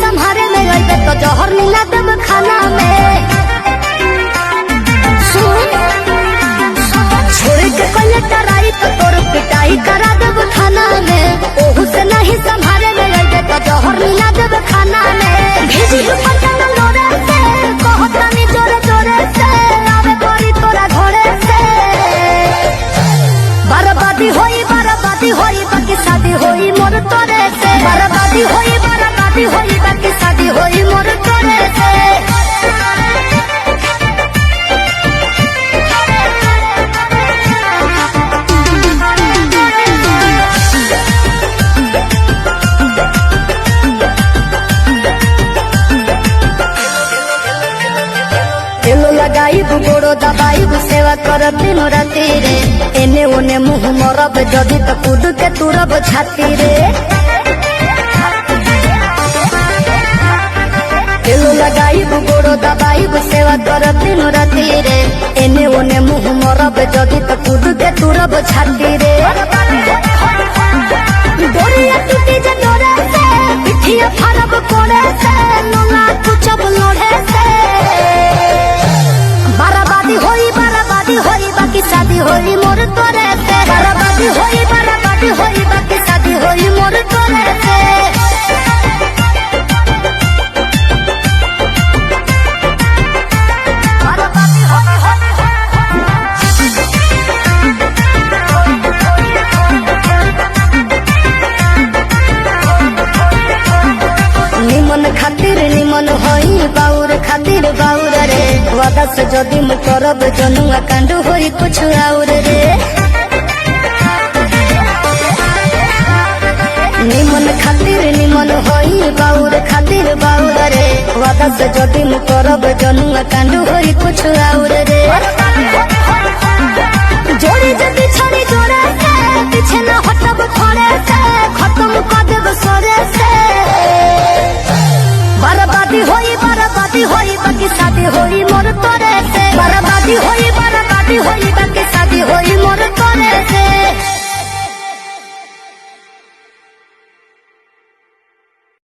संभारे में अइबे तो जहर मिला देब खाना में। सुन छोड़ के कइले टराई तो तोर पिटाई करा देब खाना में। ओहू से नहीं संभारे में अइबे तो जहर मिला देब खाना में। भेजी ऊपर चंदन लोरे से कहत रानी जोरे जोरे से आवे परी तोरा घोड़े से। बर्बादी होई बाकी शादी होई मोर तोरे से। बर्बादी होई बाकी शादी होई मोर तोरे से। तेलो लगाइब गोड़ो दबाइब सेवा कर दिनो राती रे। एने ओने मुँह मरब जदि तो कूद के तुरब छाती रे। तेलो लगाइब गोड़ो दबाइब सेवा कर दिनो राती रे। एने ओने मुँह मरब जदि तो कूद के तुरब छाती रे। डोरिया टूटी जे डोरे से पिठिया फाड़ब कोड़े से नोना कुचब लोढ़े से। बर्बादी होई बाकी शादी होई मोर तोरे से। बर्बादी होई बाकी शादी होई मोर तोरे से। निमन खातिर निमन होई बाउर खातिर बाउर रे। वादा से जदि मु करब जनुआ कांड होई कुछ और रे। निमन खातिर निमन होई बाउर खातिर बाउर रे। वादा से जदि मु करब जनुआ कांड होई कुछ और रे।